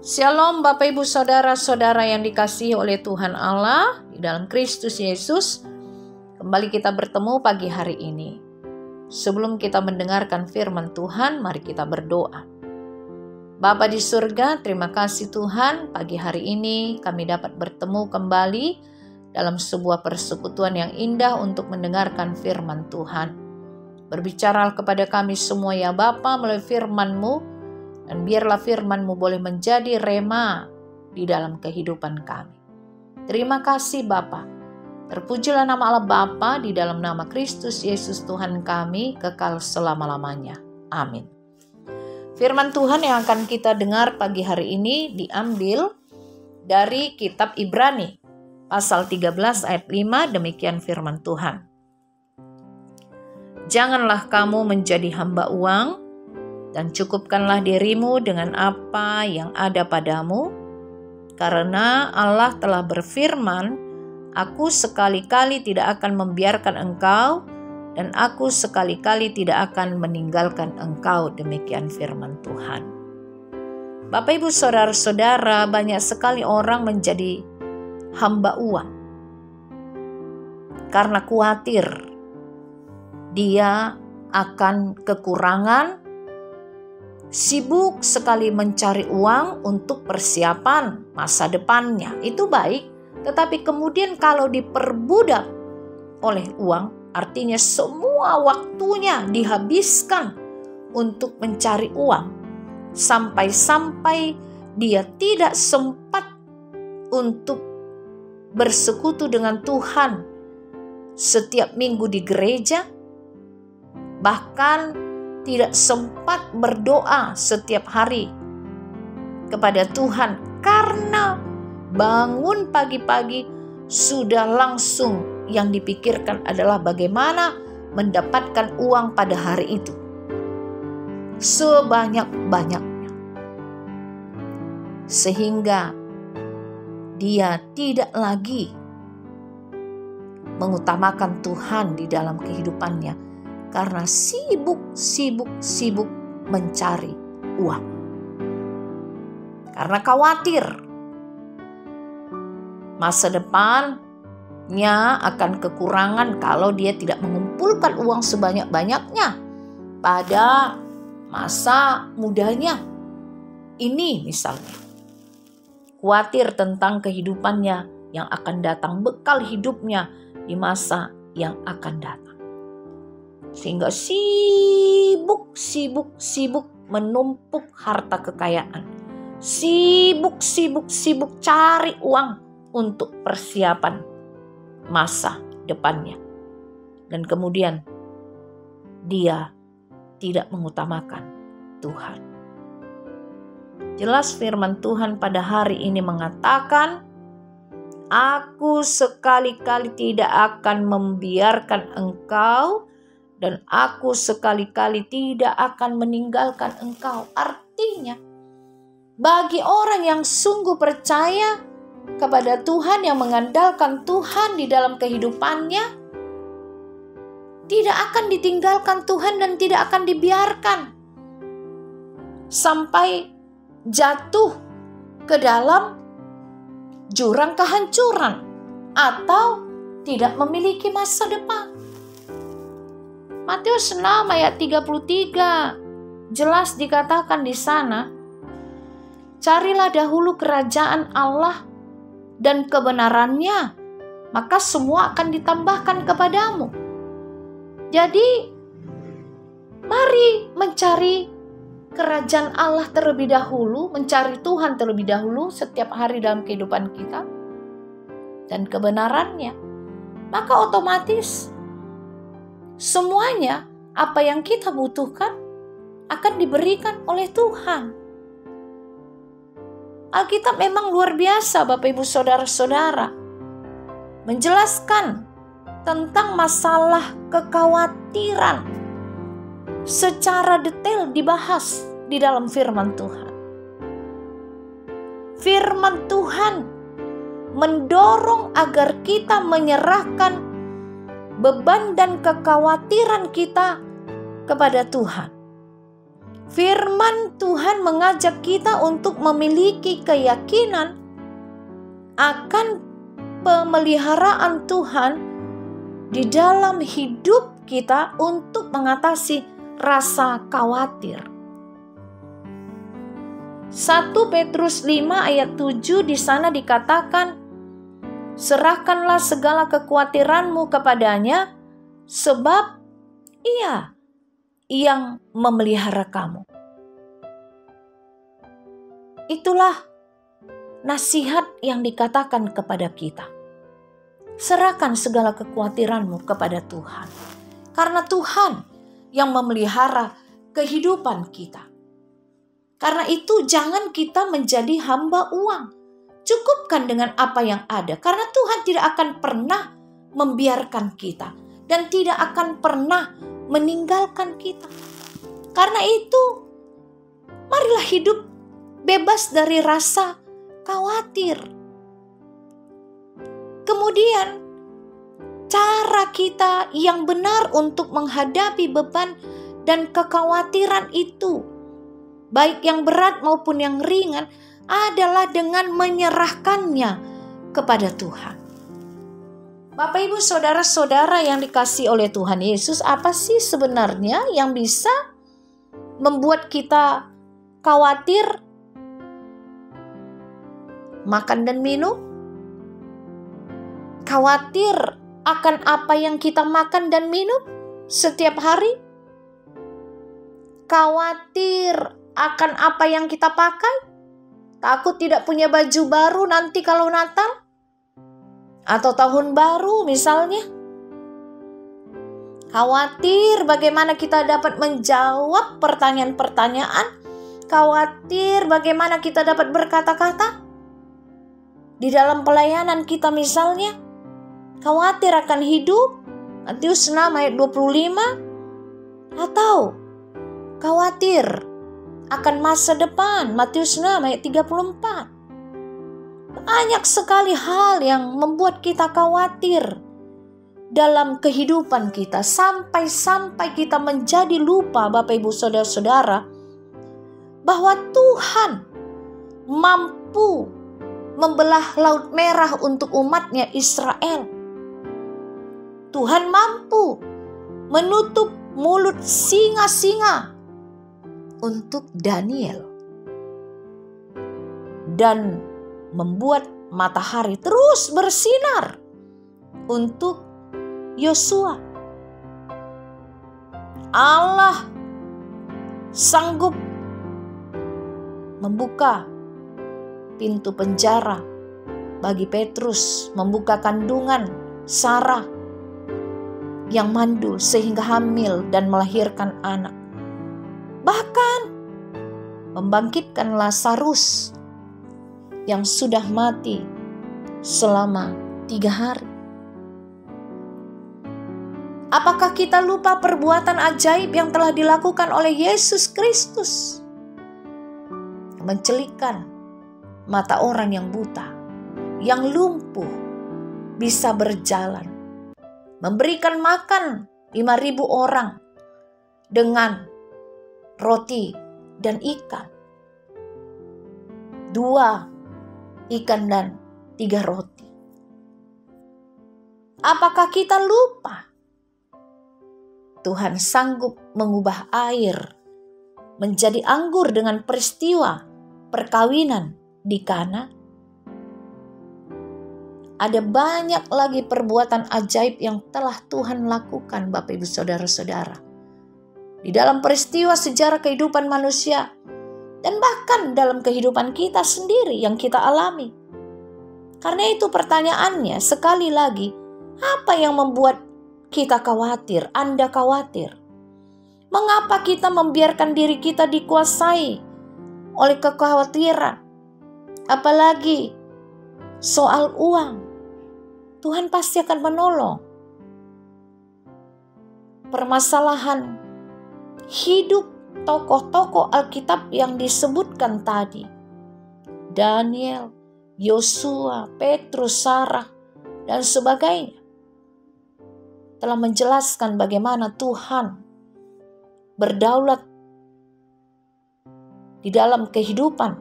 Shalom Bapak Ibu Saudara-saudara yang dikasihi oleh Tuhan Allah di dalam Kristus Yesus. Kembali kita bertemu pagi hari ini. Sebelum kita mendengarkan firman Tuhan, mari kita berdoa. Bapa di surga, terima kasih Tuhan, pagi hari ini kami dapat bertemu kembali dalam sebuah persekutuan yang indah untuk mendengarkan firman Tuhan. Berbicaralah kepada kami semua ya Bapa melalui firman-Mu, dan biarlah firman-Mu boleh menjadi rema di dalam kehidupan kami. Terima kasih Bapa. Terpujilah nama Allah Bapa di dalam nama Kristus Yesus Tuhan kami kekal selama-lamanya. Amin. Firman Tuhan yang akan kita dengar pagi hari ini diambil dari kitab Ibrani pasal 13 ayat 5, demikian firman Tuhan. Janganlah kamu menjadi hamba uang, dan cukupkanlah dirimu dengan apa yang ada padamu, karena Allah telah berfirman, Aku sekali-kali tidak akan membiarkan engkau, dan aku sekali-kali tidak akan meninggalkan engkau. Demikian firman Tuhan. Bapak Ibu Saudara-saudara, banyak sekali orang menjadi hamba uang karena khawatir dia akan kekurangan, sibuk sekali mencari uang untuk persiapan masa depannya. Itu baik, tetapi kemudian kalau diperbudak oleh uang, artinya semua waktunya dihabiskan untuk mencari uang, sampai-sampai dia tidak sempat untuk bersekutu dengan Tuhan setiap minggu di gereja, bahkan tidak sempat berdoa setiap hari kepada Tuhan karena bangun pagi-pagi sudah langsung yang dipikirkan adalah bagaimana mendapatkan uang pada hari itu sebanyak-banyaknya, sehingga dia tidak lagi mengutamakan Tuhan di dalam kehidupannya karena sibuk mencari uang. Karena khawatir masa depannya akan kekurangan kalau dia tidak mengumpulkan uang sebanyak-banyaknya pada masa mudanya. Ini misalnya, khawatir tentang kehidupannya yang akan datang, bekal hidupnya di masa yang akan datang. Sehingga sibuk menumpuk harta kekayaan. Sibuk cari uang untuk persiapan masa depannya. Dan kemudian dia tidak mengutamakan Tuhan. Jelas firman Tuhan pada hari ini mengatakan, Aku sekali-kali tidak akan membiarkan engkau, dan aku sekali-kali tidak akan meninggalkan engkau. Artinya, bagi orang yang sungguh percaya kepada Tuhan, yang mengandalkan Tuhan di dalam kehidupannya, tidak akan ditinggalkan Tuhan dan tidak akan dibiarkan sampai jatuh ke dalam jurang kehancuran atau tidak memiliki masa depan. Matius 6 ayat 33 jelas dikatakan di sana, carilah dahulu kerajaan Allah dan kebenarannya, maka semua akan ditambahkan kepadamu. Jadi, mari mencari kerajaan Allah terlebih dahulu, mencari Tuhan terlebih dahulu setiap hari dalam kehidupan kita, dan kebenarannya. Maka otomatis semuanya apa yang kita butuhkan akan diberikan oleh Tuhan. Alkitab memang luar biasa Bapak Ibu Saudara-saudara, menjelaskan tentang masalah kekhawatiran secara detail dibahas di dalam firman Tuhan. Firman Tuhan mendorong agar kita menyerahkan beban dan kekhawatiran kita kepada Tuhan. Firman Tuhan mengajak kita untuk memiliki keyakinan akan pemeliharaan Tuhan di dalam hidup kita untuk mengatasi rasa khawatir. 1 Petrus 5 ayat 7 di sana dikatakan, serahkanlah segala kekhawatiranmu kepadanya, sebab Ia yang memelihara kamu. Itulah nasihat yang dikatakan kepada kita. Serahkan segala kekhawatiranmu kepada Tuhan. Karena Tuhan yang memelihara kehidupan kita. Karena itu jangan kita menjadi hamba uang. Cukupkan dengan apa yang ada. Karena Tuhan tidak akan pernah membiarkan kita. Dan tidak akan pernah meninggalkan kita. Karena itu, marilah hidup bebas dari rasa khawatir. Kemudian, cara kita yang benar untuk menghadapi beban dan kekhawatiran itu, baik yang berat maupun yang ringan, adalah dengan menyerahkannya kepada Tuhan. Bapak, Ibu, Saudara-saudara yang dikasihi oleh Tuhan Yesus, apa sih sebenarnya yang bisa membuat kita khawatir? Makan dan minum? Khawatir akan apa yang kita makan dan minum setiap hari? Khawatir akan apa yang kita pakai? Takut tidak punya baju baru nanti kalau Natal? Atau tahun baru misalnya. Khawatir bagaimana kita dapat menjawab pertanyaan-pertanyaan. Khawatir bagaimana kita dapat berkata-kata di dalam pelayanan kita misalnya. Khawatir akan hidup, Matius 6 ayat 25. Atau khawatir akan masa depan, Matius 6 ayat 34. Banyak sekali hal yang membuat kita khawatir dalam kehidupan kita. Sampai-sampai kita menjadi lupa, Bapak, Ibu, Saudara-saudara, bahwa Tuhan mampu membelah Laut Merah untuk umatnya Israel. Tuhan mampu menutup mulut singa-singa untuk Daniel. Dan membuat matahari terus bersinar untuk Yosua. Allah sanggup membuka pintu penjara bagi Petrus, membuka kandungan Sarah yang mandul sehingga hamil dan melahirkan anak. Bahkan membangkitkan Lazarus yang sudah mati selama 3 hari. Apakah kita lupa perbuatan ajaib yang telah dilakukan oleh Yesus Kristus? Mencelikkan mata orang yang buta, yang lumpuh bisa berjalan, memberikan makan 5.000 orang dengan roti dan ikan, 2 ikan dan 3 roti. Apakah kita lupa Tuhan sanggup mengubah air menjadi anggur dengan peristiwa perkawinan di Kana? Ada banyak lagi perbuatan ajaib yang telah Tuhan lakukan, Bapak, Ibu, Saudara-saudara, di dalam peristiwa sejarah kehidupan manusia dan bahkan dalam kehidupan kita sendiri yang kita alami. Karena itu pertanyaannya sekali lagi, apa yang membuat kita khawatir, Anda khawatir? Mengapa kita membiarkan diri kita dikuasai oleh kekhawatiran? Apalagi soal uang. Tuhan pasti akan menolong. Permasalahan hidup tokoh-tokoh Alkitab yang disebutkan tadi, Daniel, Yosua, Petrus, Sarah, dan sebagainya, telah menjelaskan bagaimana Tuhan berdaulat di dalam kehidupan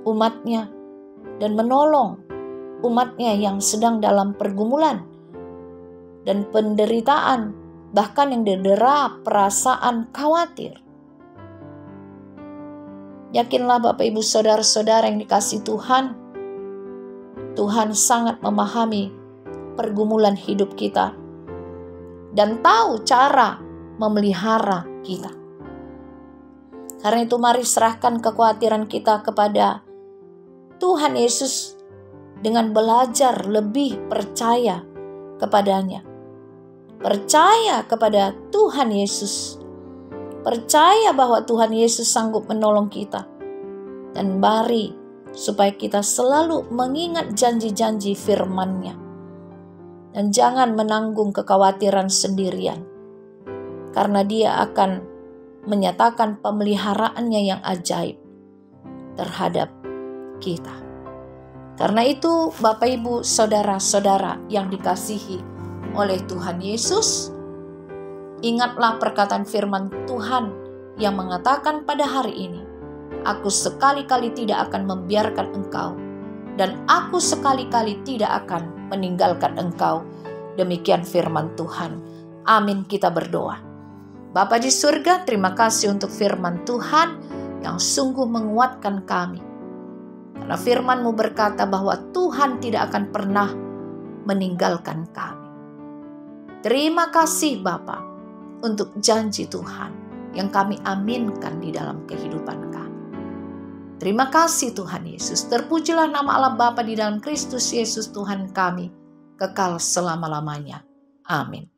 umatnya dan menolong umatnya yang sedang dalam pergumulan dan penderitaan, bahkan yang didera perasaan khawatir. Yakinlah Bapak Ibu Saudara-saudara yang dikasihi Tuhan, Tuhan sangat memahami pergumulan hidup kita dan tahu cara memelihara kita. Karena itu mari serahkan kekhawatiran kita kepada Tuhan Yesus dengan belajar lebih percaya kepadanya. Percaya kepada Tuhan Yesus. Percaya bahwa Tuhan Yesus sanggup menolong kita. Dan mari supaya kita selalu mengingat janji-janji firman-Nya. Dan jangan menanggung kekhawatiran sendirian. Karena Dia akan menyatakan pemeliharaannya yang ajaib terhadap kita. Karena itu Bapak Ibu Saudara-saudara yang dikasihi oleh Tuhan Yesus, ingatlah perkataan firman Tuhan yang mengatakan pada hari ini, aku sekali-kali tidak akan membiarkan engkau, dan aku sekali-kali tidak akan meninggalkan engkau. Demikian firman Tuhan. Amin, kita berdoa. Bapa di surga, terima kasih untuk firman Tuhan yang sungguh menguatkan kami. Karena firman-Mu berkata bahwa Tuhan tidak akan pernah meninggalkan kami. Terima kasih Bapa untuk janji Tuhan yang kami aminkan di dalam kehidupan kami. Terima kasih Tuhan Yesus. Terpujilah nama Allah Bapa di dalam Kristus Yesus Tuhan kami, kekal selama-lamanya. Amin.